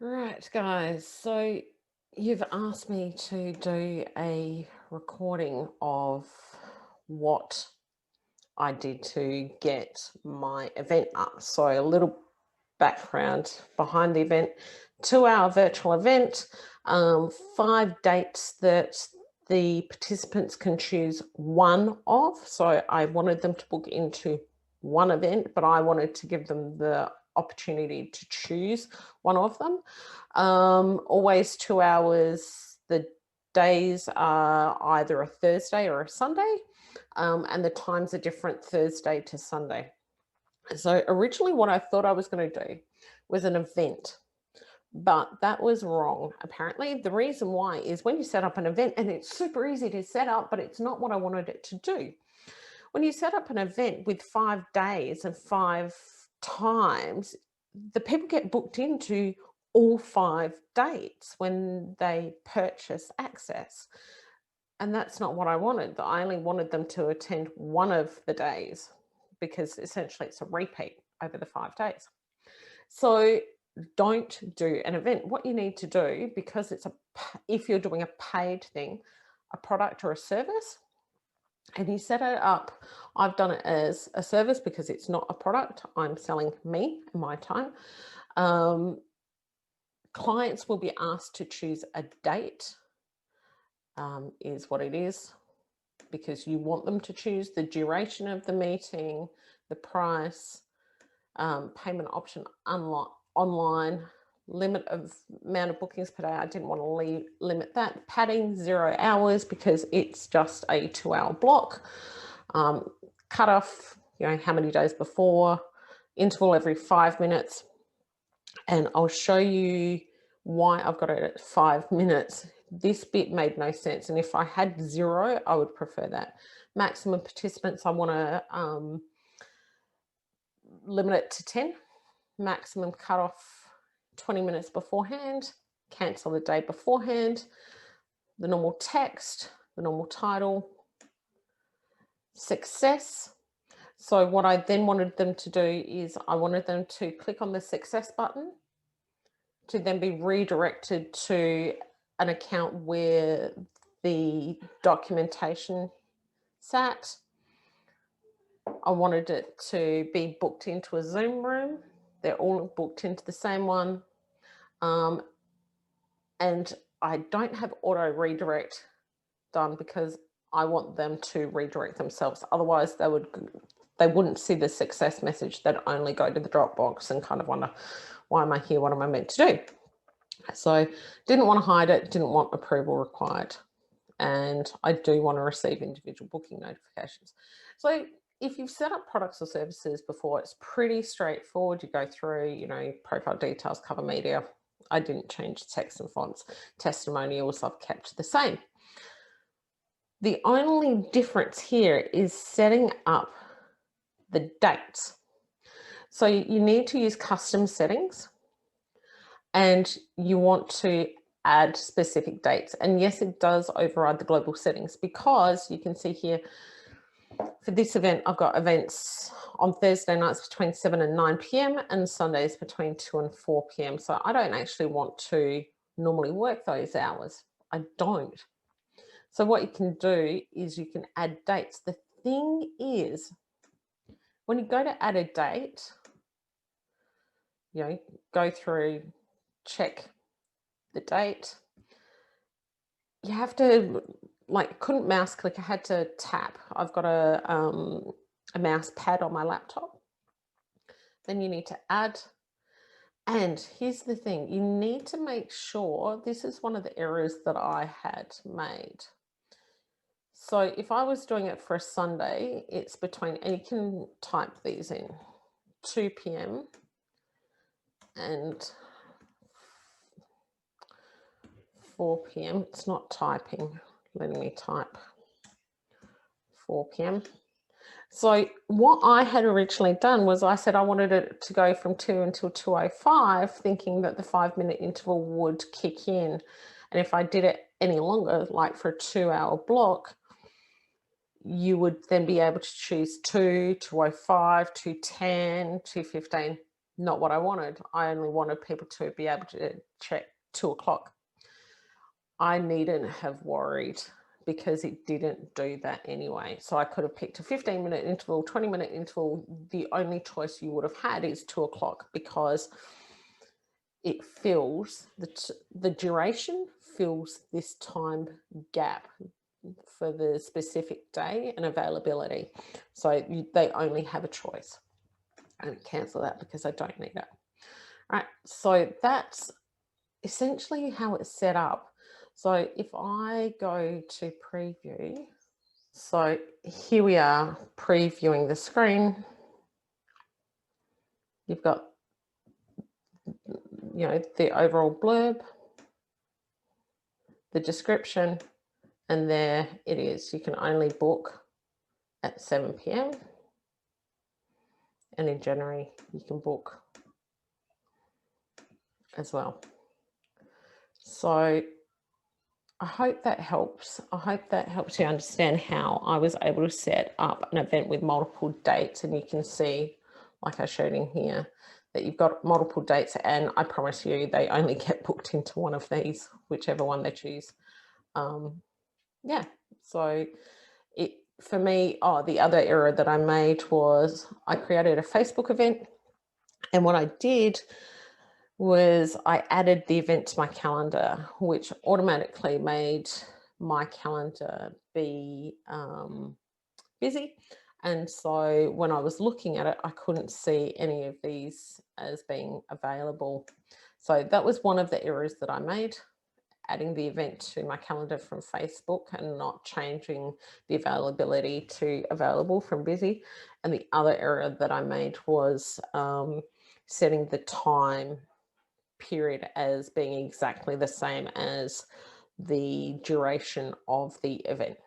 Right, guys. So you've asked me to do a recording of what I did to get my event up. So a little background behind the event: 2 hour virtual event, 5 dates that the participants can choose one of. So I wanted them to book into one event, but I wanted to give them the opportunity to choose one of them. Always 2 hours. The days are either a Thursday or a Sunday, and the times are different Thursday to Sunday. So originally, what I thought I was going to do was an event, but that was wrong. Apparently, the reason why is when you set up an event, and it's super easy to set up, but it's not what I wanted it to do. When you set up an event with 5 days and 5 times, the people get booked into all 5 dates when they purchase access. And that's not what I wanted. I only wanted them to attend one of the days because essentially it's a repeat over the 5 days. So don't do an event. What you need to do, because if you're doing a paid thing, a product or a service, and you set it up. I've done it as a service because it's not a product. I'm selling me and my time. Um, Clients will be asked to choose a date, is what it is, because you want them to choose the duration of the meeting, the price, payment option online, limit of amount of bookings per day. I didn't want to limit that. Padding 0 hours because it's just a 2 hour block. Cutoff, how many days before, interval every 5 minutes. And I'll show you why I've got it at 5 minutes. This bit made no sense. And if I had 0, I would prefer that. Maximum participants, I want to limit it to 10. Maximum cutoff 20 minutes beforehand. Cancel the day beforehand. The normal text, the normal title. Success. So what I then wanted them to do is I wanted them to click on the success button to then be redirected to an account where the documentation sat. I wanted it to be booked into a Zoom room. They're all booked into the same one. And I don't have auto redirect done because I want them to redirect themselves. Otherwise, they wouldn't see the success message. They'd only go to the Dropbox and kind of wonder, why am I here? What am I meant to do? So didn't want to hide it, didn't want approval required. And I do want to receive individual booking notifications. So if you've set up products or services before, it's pretty straightforward. You go through, profile details, cover media. I didn't change text and fonts. Testimonials I've kept the same. The only difference here is setting up the dates. So you need to use custom settings and you want to add specific dates. And yes, it does override the global settings because you can see here for this event, I've got events on Thursday nights between 7 and 9 p.m. and Sundays between 2 and 4 p.m. So I don't actually want to normally work those hours. I don't. So what you can do is you can add dates. The thing is, when you go to add a date, go through, check the date. You have to, couldn't mouse click. I had to tap. I've got a mouse pad on my laptop. Then you need to add. And here's the thing. You need to make sure, this is one of the errors that I had made. So if I was doing it for a Sunday, it's between, and you can type these in, 2 p.m. and 4 p.m. It's not typing, letting me type 4 p.m. So what I had originally done was I said I wanted it to go from 2 until 2:05, thinking that the 5-minute interval would kick in. And if I did it any longer, like for a 2-hour block, you would then be able to choose 2, 2:05, 2:10, 2:15. not what I wanted. I only wanted people to be able to check 2 o'clock. I needn't have worried because it didn't do that anyway. So I could have picked a 15-minute interval, 20-minute interval. The only choice you would have had is 2 o'clock because it fills the duration fills this time gap for the specific day and availability. So they only have a choice. And cancel that because I don't need it. All right, so that's essentially how it's set up. So if I go to preview, so here we are previewing the screen. You've got, the overall blurb, the description, and there it is. You can only book at 7 p.m. And in January, you can book as well. So I hope that helps. I hope that helps you understand how I was able to set up an event with multiple dates. And you can see, like I showed in here, that you've got multiple dates, and I promise you they only get booked into one of these, whichever one they choose. Yeah, so for me, the other error that I made was I created a Facebook event, and what I did was I added the event to my calendar, which automatically made my calendar be busy. And so when I was looking at it, I couldn't see any of these as being available. So that was one of the errors that I made, adding the event to my calendar from Facebook and not changing the availability to available from busy. And the other error that I made was setting the time period as being exactly the same as the duration of the event.